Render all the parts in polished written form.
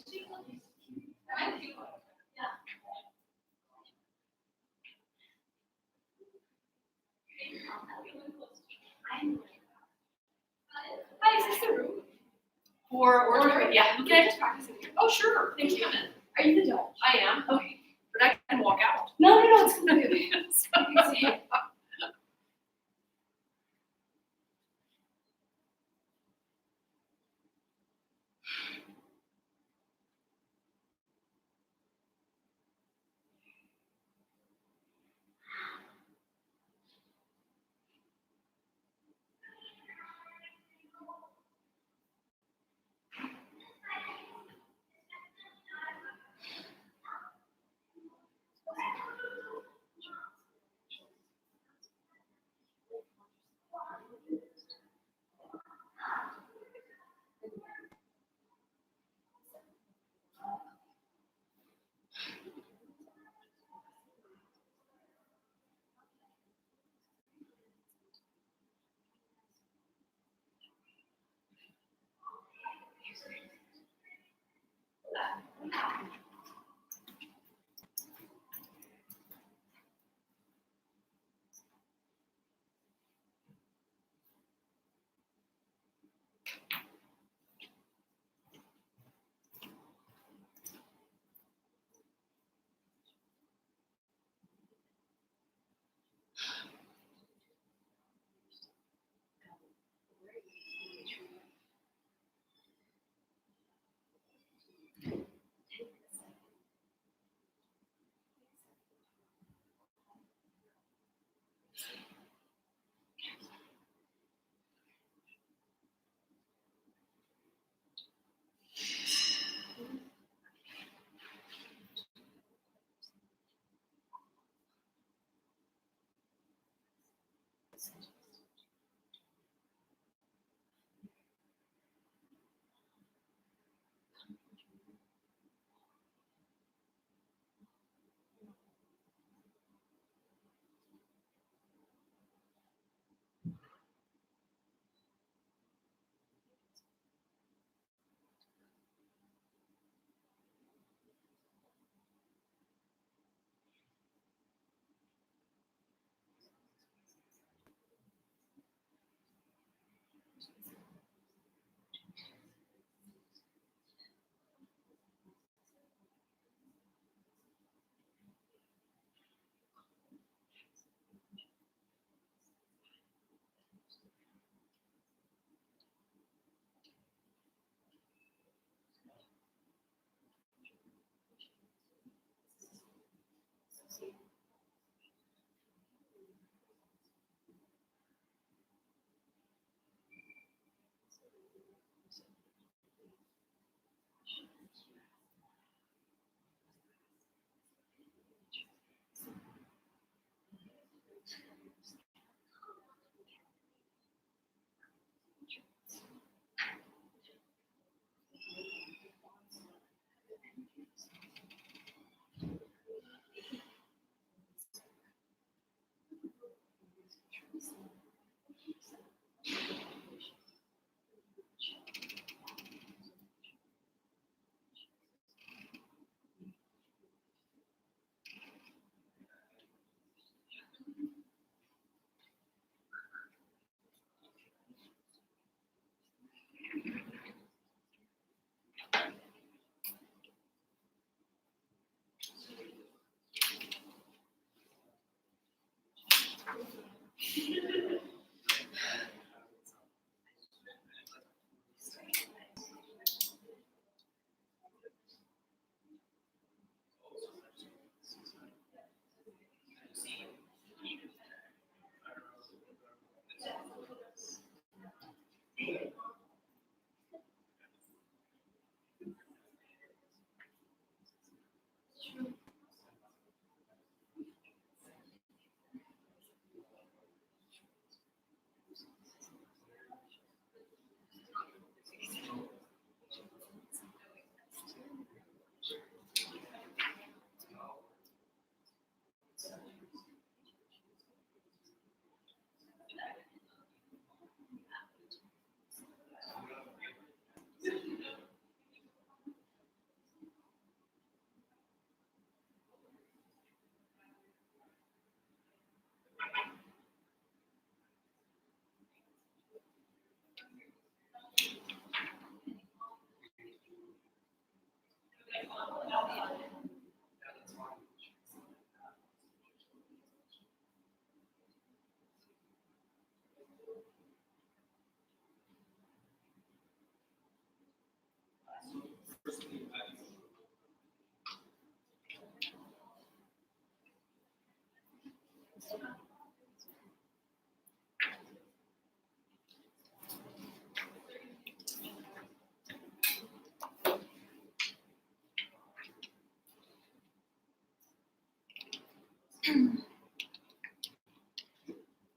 Hi, is this the room? For oratory? Yeah. Can I just practice with you? Oh, sure. Thank you. Are you the judge? I am. Okay. But I can walk out. No, it's completely.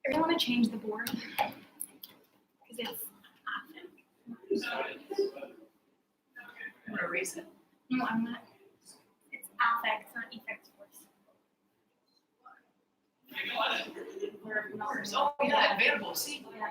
I really want to change the board because it's I'm gonna erase it. no, I'm not. It's affect, not effect force. We're not. Oh, yeah, available, see? Yeah.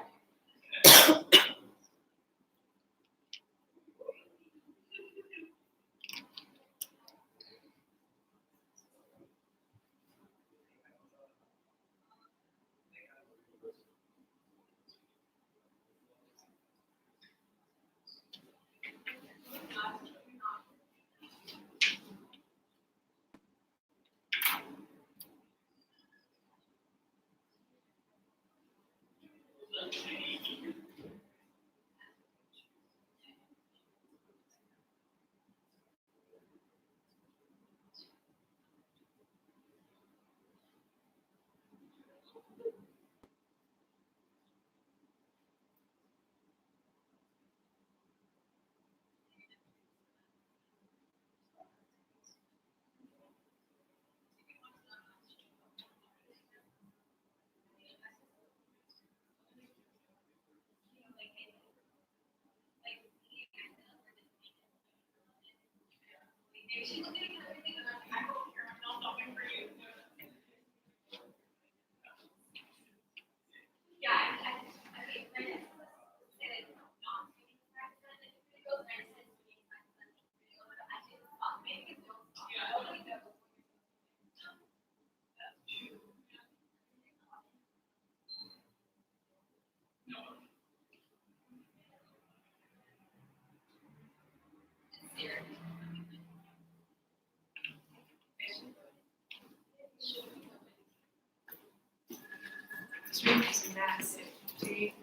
This room is massive, see?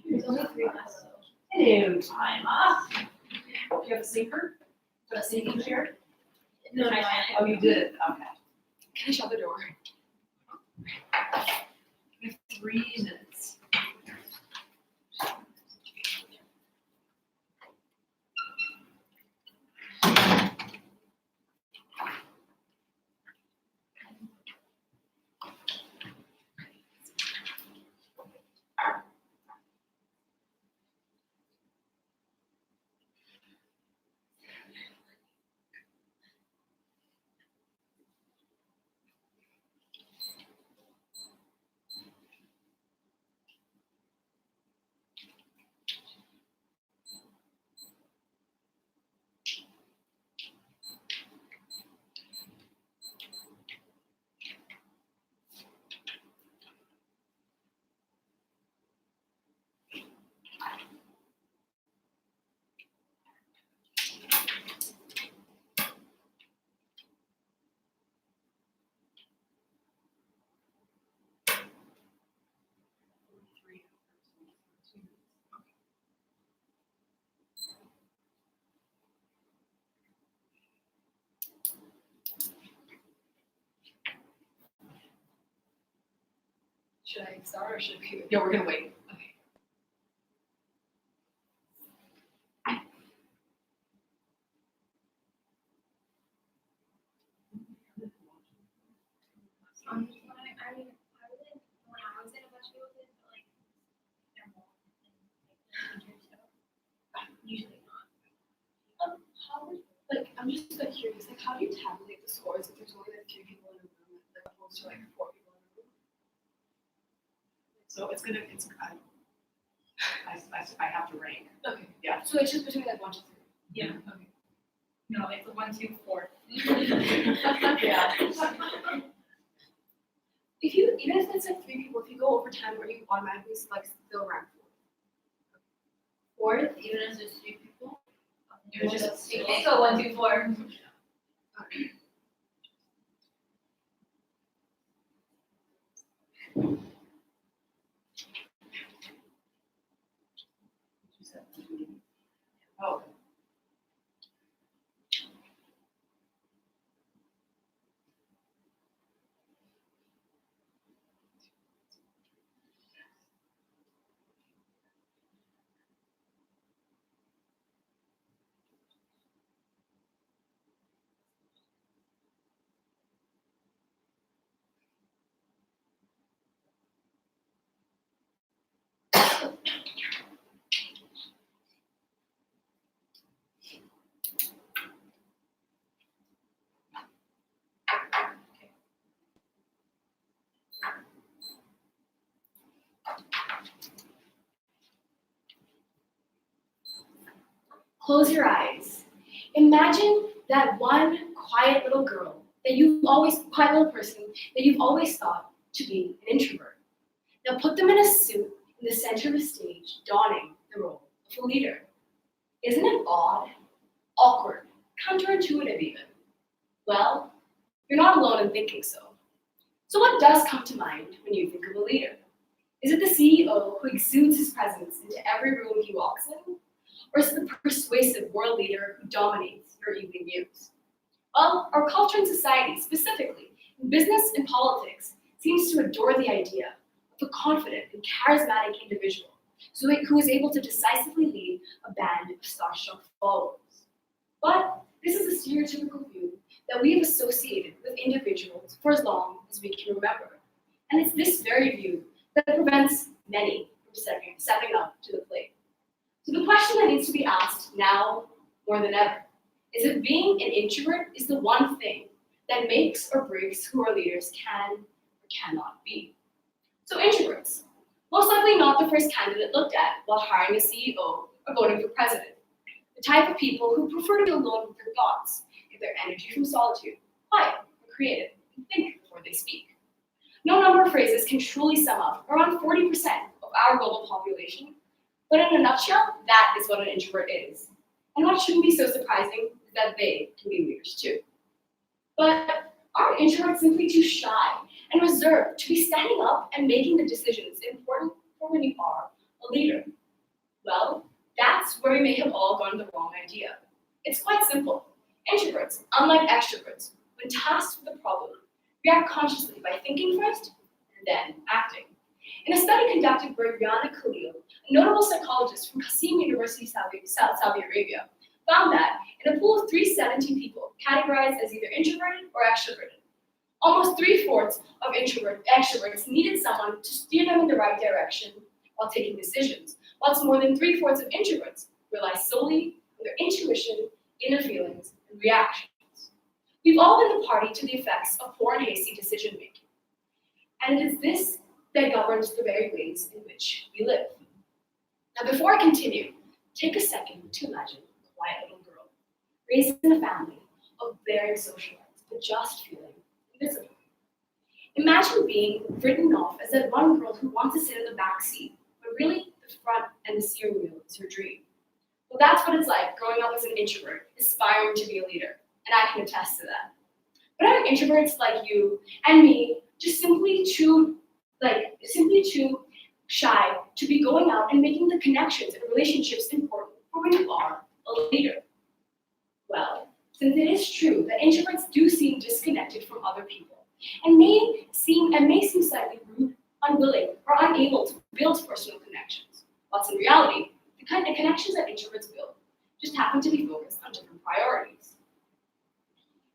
There's only 3 of us. Hello, Tima. Do you have a sinker? Do you have a sinking chair? No, I Oh, you did, okay. Can I shut the door? You have 3 minutes. Should I start or should we? Yeah, we're gonna wait. Okay. I mean, I wouldn't, when I was in a bunch of people, but like, they're more usually not. How would, like, I'm just like curious, like, how do you tabulate the scores if there's only like 3 people in a room, like, opposed to like 4 people in a room? So it's, I have to rank. Okay. Yeah. So it's just between like 1 to 3. Yeah. Okay. No, it's a 1, 2, 4. Yeah. Even if it's like 3 people, if you go over 10, are you automatically like still rank Fourth, even if there's 3 people. You can't go 1, 2, 4. Oh. Close your eyes. Imagine that one quiet little girl quiet little person that you've always thought to be an introvert. Now put them in a suit in the center of the stage, donning the role of a leader. Isn't it odd, awkward, counterintuitive even? Well, you're not alone in thinking so. So what does come to mind when you think of a leader? Is it the CEO who exudes his presence into every room he walks in? Or is it the persuasive world leader who dominates your evening news? Well, our culture and society, specifically in business and politics, seems to adore the idea of a confident and charismatic individual who is able to decisively lead a band of starstruck followers. But this is a stereotypical view that we have associated with individuals for as long as we can remember. And it's this very view that prevents many from stepping up to the plate. So the question that needs to be asked now more than ever is if being an introvert is the one thing that makes or breaks who our leaders can or cannot be. So introverts, most likely not the first candidate looked at while hiring a CEO or voting for president. The type of people who prefer to be alone with their thoughts, get their energy from solitude, quiet and creative, and think before they speak. No number of phrases can truly sum up around 40% of our global population, but in a nutshell, that is what an introvert is. And what shouldn't be so surprising is that they can be leaders too. But are introverts simply too shy and reserved to be standing up and making the decisions important for when you are a leader? Well, that's where we may have all gotten the wrong idea. It's quite simple. Introverts, unlike extroverts, when tasked with a problem, react consciously by thinking first and then acting. In a study conducted by Rihanna Khalil, a notable psychologist from Qasim University, Saudi Arabia, found that in a pool of 317 people categorized as either introverted or extroverted, almost 3/4 of extroverts needed someone to steer them in the right direction while taking decisions, whilst more than 3/4 of introverts rely solely on their intuition, inner feelings, and reactions. We've all been the party to the effects of poor and hasty decision making, and it is this that governs the very ways in which we live. Now, before I continue, take a second to imagine a quiet little girl raised in a family of varying social lives, but just feeling invisible. Imagine being written off as that one girl who wants to sit in the back seat, but really the front and the steering wheel is her dream. Well, that's what it's like growing up as an introvert, aspiring to be a leader, and I can attest to that. But are introverts like you and me just simply too shy to be going out and making the connections and relationships important for when you are a leader? Well, since it is true that introverts do seem disconnected from other people and may seem slightly rude, unwilling, or unable to build personal connections, whilst in reality, the kind of connections that introverts build just happen to be focused on different priorities.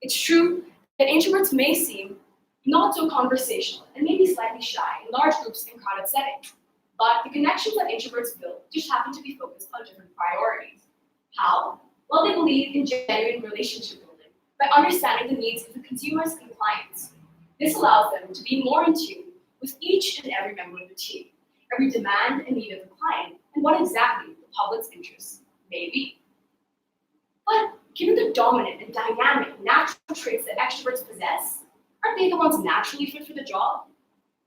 It's true that introverts may seem not so conversational and maybe slightly shy in large groups and crowded settings, but the connections that introverts build just happen to be focused on different priorities. How? Well, they believe in genuine relationship building by understanding the needs of the consumers and clients. This allows them to be more in tune with each and every member of the team, every demand and need of the client, and what exactly the public's interests may be. But given the dominant and dynamic natural traits that extroverts possess, aren't they the ones naturally fit for the job?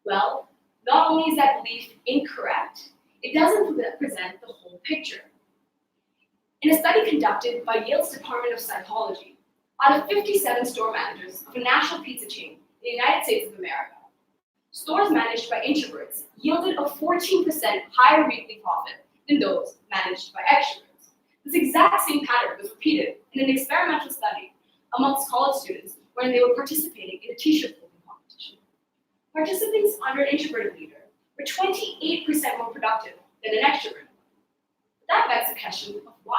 Well, not only is that belief incorrect, it doesn't present the whole picture. In a study conducted by Yale's Department of Psychology, out of 57 store managers of a national pizza chain in the United States of America, stores managed by introverts yielded a 14% higher weekly profit than those managed by extroverts. This exact same pattern was repeated in an experimental study amongst college students when they were participating in a t-shirt folding competition. Participants under an introverted leader were 28% more productive than an extrovert. That begs the question of why.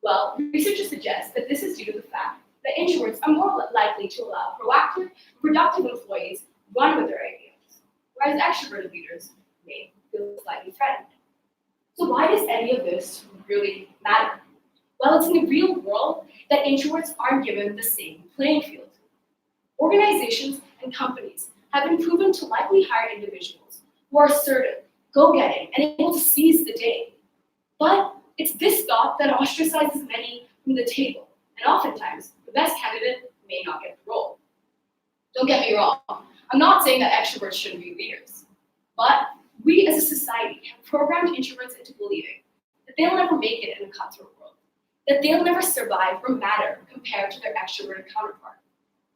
Well, researchers suggest that this is due to the fact that introverts are more likely to allow proactive, productive employees run with their ideas, whereas extroverted leaders may feel slightly threatened. So why does any of this really matter? Well, it's in the real world that introverts aren't given the same playing field. Organizations and companies have been proven to likely hire individuals who are assertive, go-getting, and able to seize the day. But it's this thought that ostracizes many from the table, and oftentimes the best candidate may not get the role. Don't get me wrong, I'm not saying that extroverts shouldn't be leaders, but we as a society have programmed introverts into believing that they'll never make it in a cutthroat world, that they'll never survive or matter compared to their extroverted counterpart.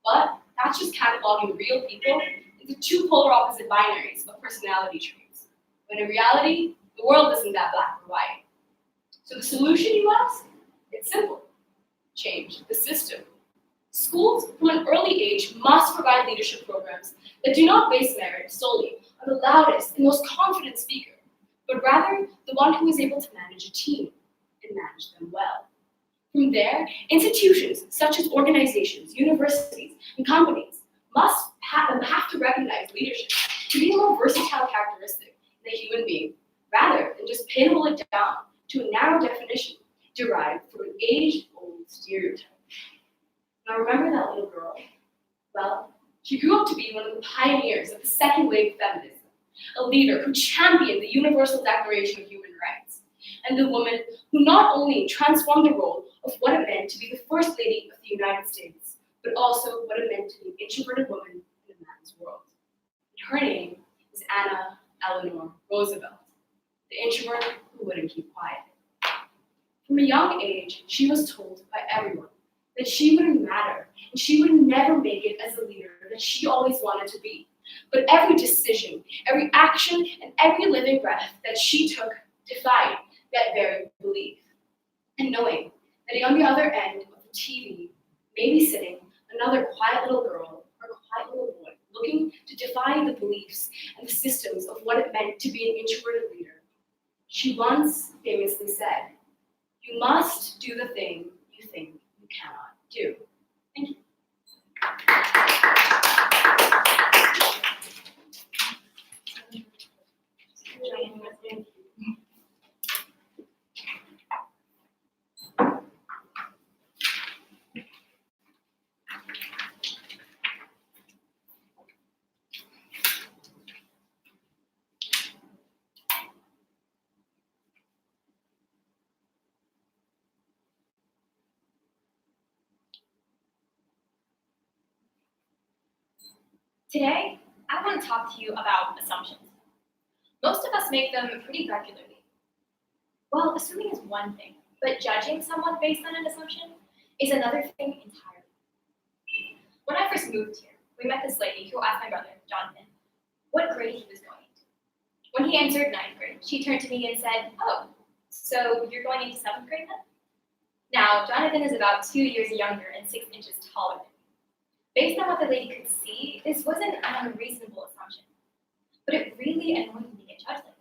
But that's just cataloging real people into two polar opposite binaries of personality traits, when in reality, the world isn't that black or white. So the solution, you ask? It's simple. Change the system. Schools from an early age must provide leadership programs that do not base merit solely on the loudest and most confident speaker, but rather the one who is able to manage a team and manage them well. From there, institutions such as organizations, universities, and companies must have to recognize leadership to be a more versatile characteristic in a human being, rather than just pinhole it down to a narrow definition derived from an age-old stereotype. Now remember that little girl? Well, she grew up to be one of the pioneers of the second wave of feminism, a leader who championed the Universal Declaration of Human Rights, and the woman who not only transformed the role of what it meant to be the First Lady of the United States, but also what it meant to be an introverted woman in a man's world. And her name is Anna Eleanor Roosevelt, the introvert who wouldn't keep quiet. From a young age, she was told by everyone that she wouldn't matter and she would never make it as the leader that she always wanted to be. But every decision, every action, and every living breath that she took defied that very belief. And knowing that on the other end of the TV may be sitting another quiet little girl or quiet little boy looking to defy the beliefs and the systems of what it meant to be an introverted leader, she once famously said, "You must do the thing you think you cannot do." Thank you. Today, I want to talk to you about assumptions. Most of us make them pretty regularly. Well, assuming is one thing, but judging someone based on an assumption is another thing entirely. When I first moved here, we met this lady who asked my brother, Jonathan, what grade he was going into. When he answered 9th grade, she turned to me and said, "Oh, so you're going into 7th grade then?" Now, Jonathan is about 2 years younger and 6 inches taller than me. Based on what the lady could see, this wasn't an unreasonable assumption, but it really annoyed me to get judged like that.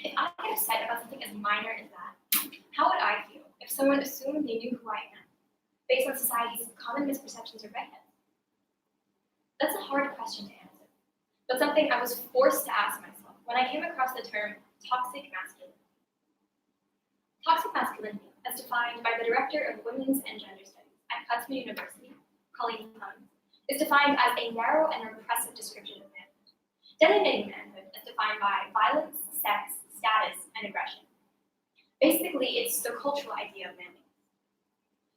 If I get upset about something as minor as that, how would I feel if someone assumed they knew who I am, based on society's common misperceptions or redheads? That's a hard question to answer, but something I was forced to ask myself when I came across the term toxic masculinity. Toxic masculinity, as defined by the Director of Women's and Gender Studies at Cutsman University, Colleen Cummins, is defined as a narrow and repressive description of manhood, designating manhood as defined by violence, sex, status, and aggression. Basically, it's the cultural idea of manliness.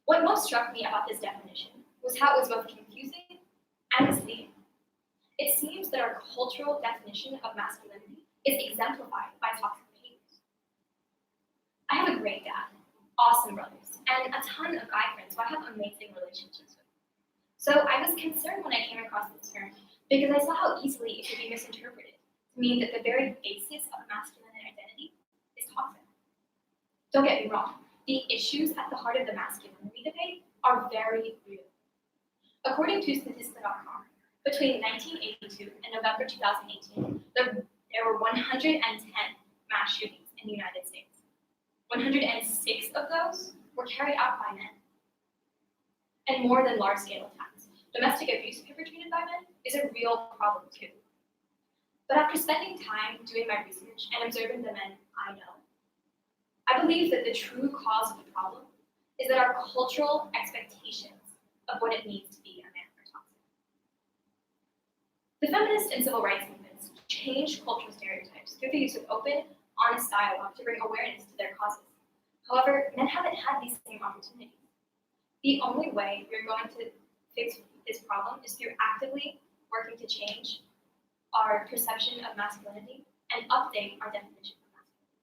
What most struck me about this definition was how it was both confusing and misleading. It seems that our cultural definition of masculinity is exemplified by toxic behaviors. I have a great dad, awesome brothers, and a ton of guy friends who I have amazing relationships with. So I was concerned when I came across this term because I saw how easily it could be misinterpreted to mean that the very basis of masculine identity is toxic. Don't get me wrong, the issues at the heart of the masculinity debate are very real. According to Statista.com, between 1982 and November 2018, there were 110 mass shootings in the United States. 106 of those were carried out by men. And more than large-scale attacks, domestic abuse perpetrated by men is a real problem too. But after spending time doing my research and observing the men I know, I believe that the true cause of the problem is that our cultural expectations of what it means to be a man are toxic. The feminist and civil rights movements changed cultural stereotypes through the use of open, honest dialogue to bring awareness to their causes. However, men haven't had these same opportunities. The only way we're going to fix this problem is through actively working to change our perception of masculinity and update our definition of masculinity.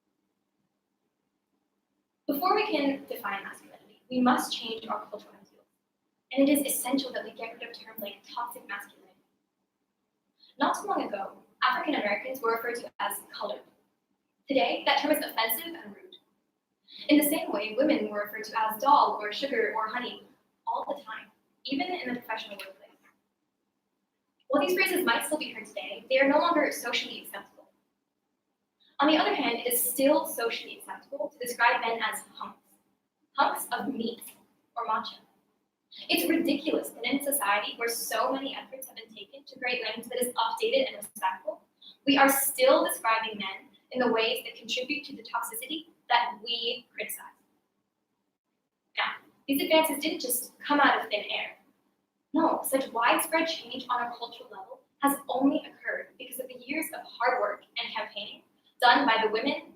Before we can define masculinity, we must change our cultural ideals. And it is essential that we get rid of terms like toxic masculinity. Not too long ago, African Americans were referred to as colored. Today, that term is offensive and rude. In the same way, women were referred to as doll or sugar or honey all the time, even in the professional workplace. While these phrases might still be heard today, they are no longer socially acceptable. On the other hand, it is still socially acceptable to describe men as hunks of meat or macho. It's ridiculous that in a society where so many efforts have been taken to create language that is updated and respectful, we are still describing men in the ways that contribute to the toxicity that we criticize. Now, these advances didn't just come out of thin air. No, such widespread change on a cultural level has only occurred because of the years of hard work and campaigning done by the women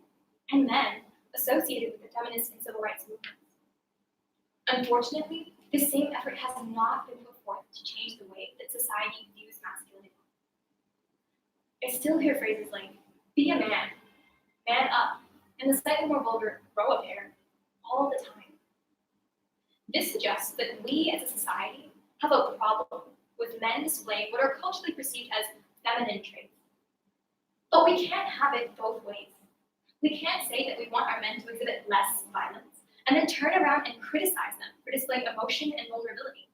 and men associated with the feminist and civil rights movements. Unfortunately, this same effort has not been put forth to change the way that society views masculinity. I still hear phrases like, be a man up, and the slightly more vulgar, grow a pair, all the time. This suggests that we as a society have a problem with men displaying what are culturally perceived as feminine traits. But we can't have it both ways. We can't say that we want our men to exhibit less violence and then turn around and criticize them for displaying emotion and vulnerability.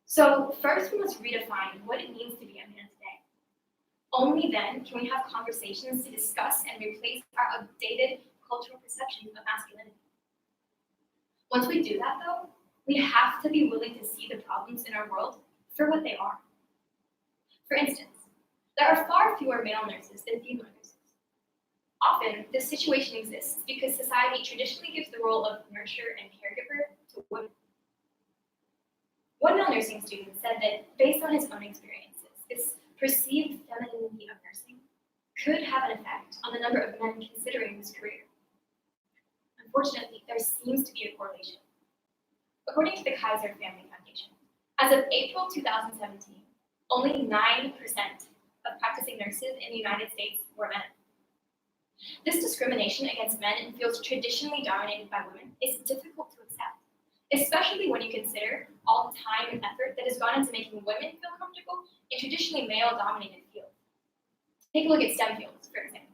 So first we must redefine what it means to be a man today. Only then can we have conversations to discuss and replace our outdated cultural perceptions of masculinity. Once we do that though, we have to be willing to see the problems in our world for what they are. For instance, there are far fewer male nurses than female nurses. Often, this situation exists because society traditionally gives the role of nurturer and caregiver to women. One male nursing student said that based on his own experiences, this perceived femininity of nursing could have an effect on the number of men considering this career. Unfortunately, there seems to be a correlation. According to the Kaiser Family Foundation, as of April 2017, only 9% of practicing nurses in the United States were men. This discrimination against men in fields traditionally dominated by women is difficult to accept, especially when you consider all the time and effort that has gone into making women feel comfortable in traditionally male-dominated fields. Take a look at STEM fields, for example.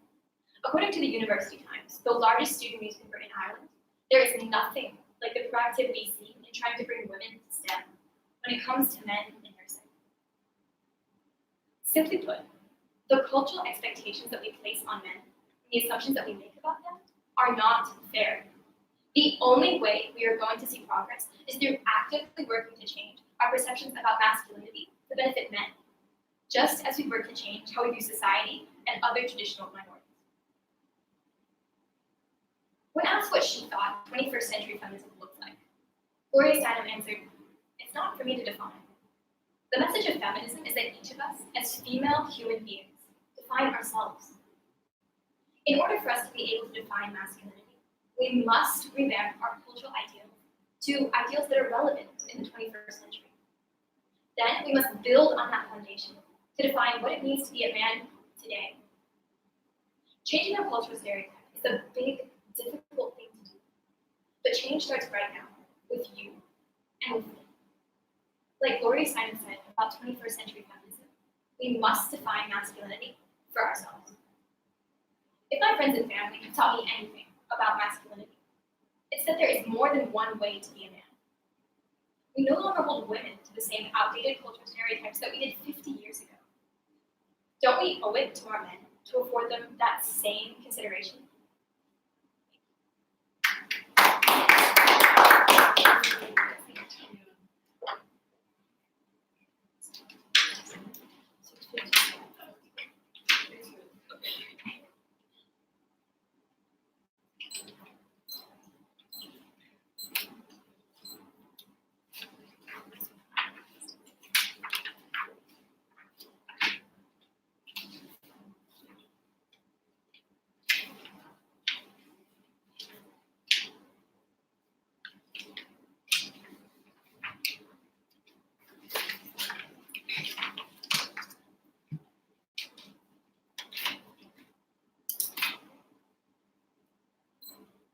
According to the University Times, the largest student newspaper in Ireland, there is nothing like the proactivity seen in trying to bring women to STEM when it comes to men in nursing. Simply put, the cultural expectations that we place on men, the assumptions that we make about them, are not fair. The only way we are going to see progress is through actively working to change our perceptions about masculinity to benefit men, just as we work to change how we view society and other traditional minorities. When asked what she thought 21st century feminism looked like, Gloria Steinem answered, "It's not for me to define. The message of feminism is that each of us, as female human beings, define ourselves. In order for us to be able to define masculinity, we must revamp our cultural ideals to ideals that are relevant in the 21st century. Then we must build on that foundation to define what it means to be a man today. Changing our cultural stereotype is a big, difficult thing to do. But change starts right now, with you and with me. Like Gloria Steinem said about 21st century feminism, we must define masculinity for ourselves. If my friends and family have taught me anything about masculinity, it's that there is more than one way to be a man. We no longer hold women to the same outdated cultural stereotypes that we did 50 years ago. Don't we owe it to our men to afford them that same consideration?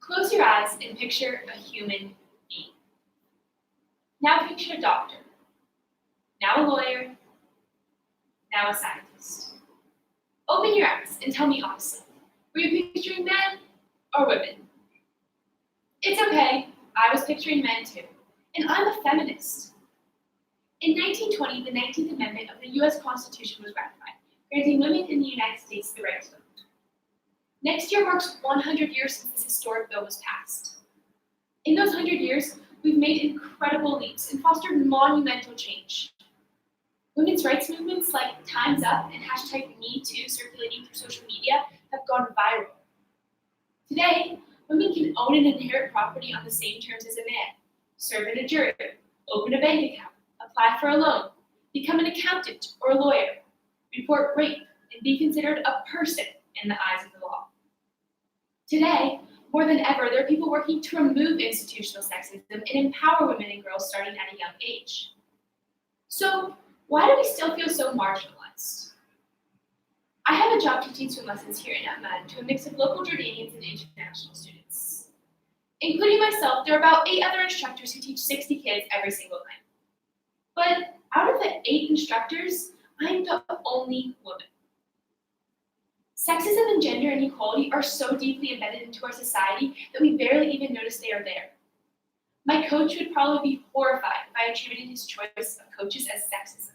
Close your eyes and picture a human being. Now picture a doctor. Now a lawyer. Now a scientist. Open your eyes and tell me honestly, were you picturing men or women? It's okay, I was picturing men too, and I'm a feminist. In 1920, the 19th Amendment of the US Constitution was ratified, granting women in the United States the right to vote. Next year marks 100 years since this historic bill was passed. In those 100 years, we've made incredible leaps and fostered monumental change. Women's rights movements like Time's Up and #MeToo circulating through social media have gone viral. Today, women can own and inherit property on the same terms as a man, serve in a jury, open a bank account, apply for a loan, become an accountant or a lawyer, report rape, and be considered a person in the eyes of the law. Today, more than ever, there are people working to remove institutional sexism and empower women and girls starting at a young age. So, why do we still feel so marginalized? I have a job teaching swim lessons here in Atman to a mix of local Jordanians and international students. Including myself, there are about 8 other instructors who teach 60 kids every single night. But out of the 8 instructors, I'm the only woman. Sexism and gender inequality are so deeply embedded into our society that we barely even notice they are there. My coach would probably be horrified if I attributed his choice of coaches as sexism.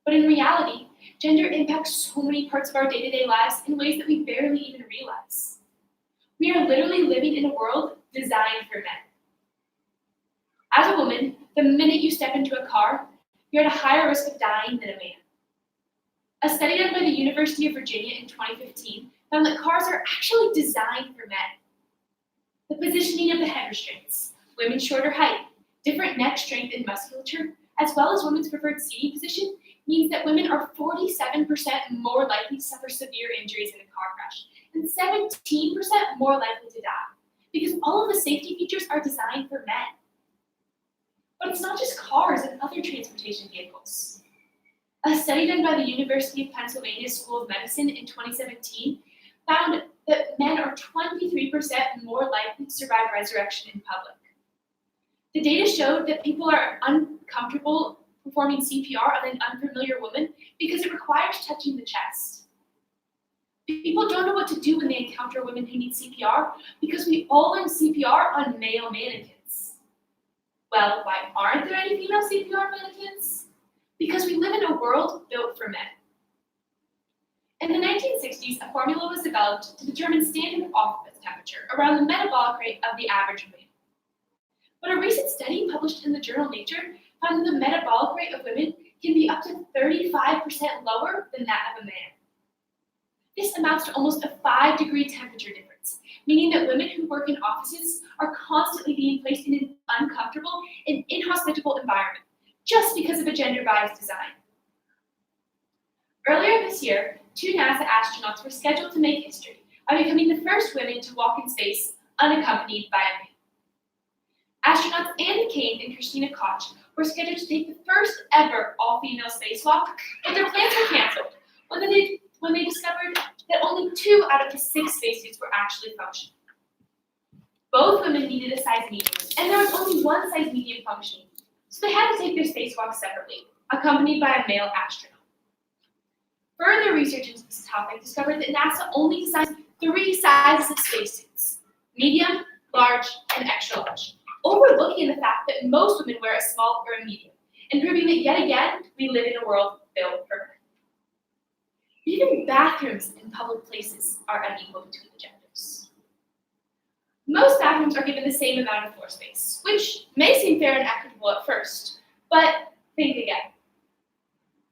But in reality, gender impacts so many parts of our day-to-day lives in ways that we barely even realize. We are literally living in a world designed for men. As a woman, the minute you step into a car, you're at a higher risk of dying than a man. A study done by the University of Virginia in 2015 found that cars are actually designed for men. The positioning of the head restraints, women's shorter height, different neck strength and musculature, as well as women's preferred seating position, means that women are 47% more likely to suffer severe injuries in a car crash and 17% more likely to die, because all of the safety features are designed for men. But it's not just cars and other transportation vehicles. A study done by the University of Pennsylvania School of Medicine in 2017 found that men are 23% more likely to survive resurrection in public. The data showed that people are uncomfortable performing CPR on an unfamiliar woman because it requires touching the chest. People don't know what to do when they encounter women who need CPR because we all learn CPR on male mannequins. Well, why aren't there any female CPR mannequins? Because we live in a world built for men. In the 1960s, a formula was developed to determine standard office temperature around the metabolic rate of the average male. But a recent study published in the journal Nature found that the metabolic rate of women can be up to 35% lower than that of a man. This amounts to almost a 5-degree temperature difference, meaning that women who work in offices are constantly being placed in an uncomfortable and inhospitable environment, just because of a gender-biased design. Earlier this year, 2 NASA astronauts were scheduled to make history by becoming the first women to walk in space unaccompanied by a man. Astronauts Anne McCain and Christina Koch were scheduled to take the first ever all-female spacewalk, but their plans were canceled when they discovered that only 2 out of the 6 spacesuits were actually functioning. Both women needed a size medium, and there was only one size medium functioning, so they had to take their spacewalk separately, accompanied by a male astronaut. Further research into this topic discovered that NASA only designs 3 sizes of spacesuits: medium, large, and extra large, overlooking the fact that most women wear a small or a medium, and proving that yet again, we live in a world built for men. Even bathrooms in public places are unequal between the genders. Most bathrooms are given the same amount of floor space, which may seem fair and equitable at first, but think again.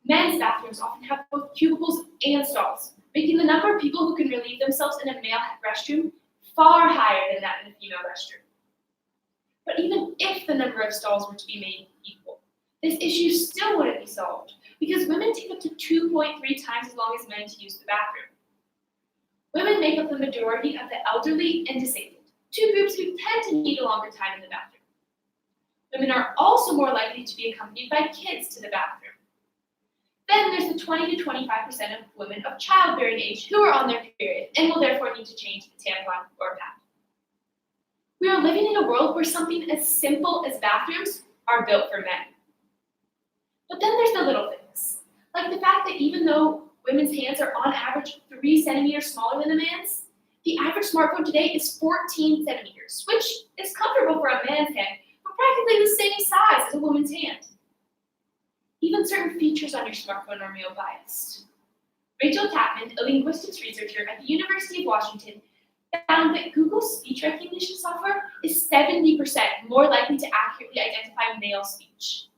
Men's bathrooms often have both cubicles and stalls, making the number of people who can relieve themselves in a male restroom far higher than that in a female restroom. But even if the number of stalls were to be made equal, this issue still wouldn't be solved, because women take up to 2.3 times as long as men to use the bathroom. Women make up the majority of the elderly and disabled, 2 groups who tend to need a longer time in the bathroom. Women are also more likely to be accompanied by kids to the bathroom. Then there's the 20 to 25% of women of childbearing age who are on their period and will therefore need to change the tampon or pad. We are living in a world where something as simple as bathrooms are built for men. But then there's the little things, like the fact that even though women's hands are on average 3 centimeters smaller than a man's, the average smartphone today is 14 centimeters, which is comfortable for a man's hand, but practically the same size as a woman's hand. Even certain features on your smartphone are male biased. Rachel Tapman, a linguistics researcher at the University of Washington, found that Google's speech recognition software is 70% more likely to accurately identify male speech.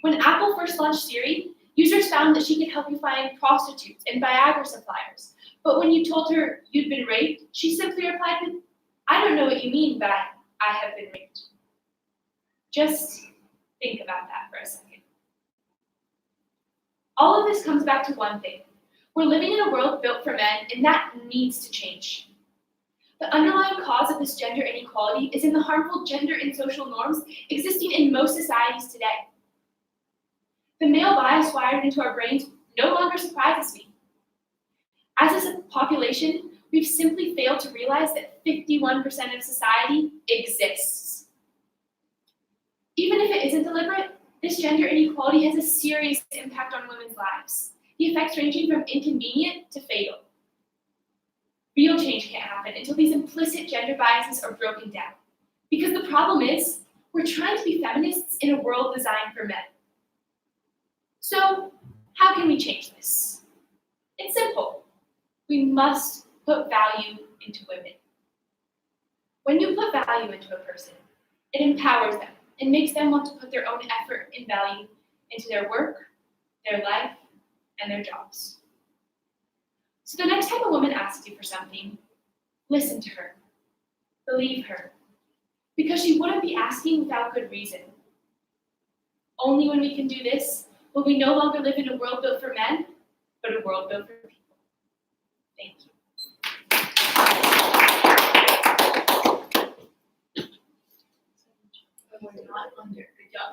When Apple first launched Siri, users found that she could help you find prostitutes and Viagra suppliers. But when you told her you'd been raped, she simply replied with, "I don't know what you mean, but I have been raped." Just think about that for a second. All of this comes back to one thing. We're living in a world built for men, and that needs to change. The underlying cause of this gender inequality is in the harmful gender and social norms existing in most societies today. The male bias wired into our brains no longer surprises me. As a population, we've simply failed to realize that 51% of society exists. Even if it isn't deliberate, this gender inequality has a serious impact on women's lives, the effects ranging from inconvenient to fatal. Real change can't happen until these implicit gender biases are broken down. Because the problem is, we're trying to be feminists in a world designed for men. So, how can we change this? It's simple. We must put value into women. When you put value into a person, it empowers them and makes them want to put their own effort and value into their work, their life, and their jobs. So the next time a woman asks you for something, listen to her. Believe her. Because she wouldn't be asking without good reason. Only when we can do this will we no longer live in a world built for men, but a world built for people. Thank you. We're not under. Good job.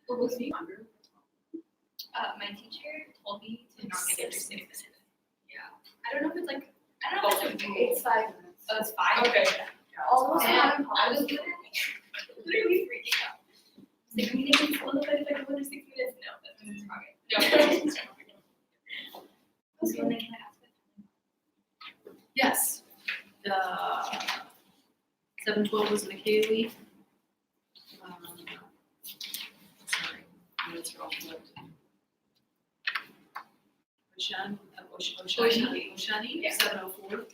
What was he under? My teacher told me to not get under 6 minutes. Yeah. I don't know if it's like, I don't know if it's It's 5 minutes. Oh, it's 5? Okay. Almost And not I was Literally freaking out. Like, we didn't go if I go under 6 minutes. No, that's when it's wrong. No. Okay, and then can I ask it? Yes. The 712 was McKaylee. Sorry, minutes are all flipped. Oshani, Yeah. 704.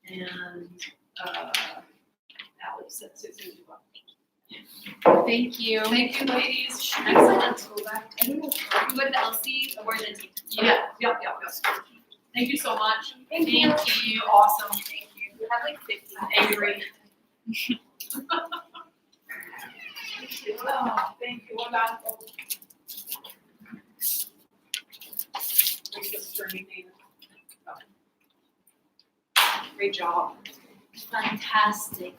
And Alex at 681. Thank you. Thank you, ladies. Excellent. You go to the LC or the team? Yeah. Thank you so much. Thank you. Awesome. Thank you. We have like 50. Angry. Oh, thank you. What about? Great job. Fantastic.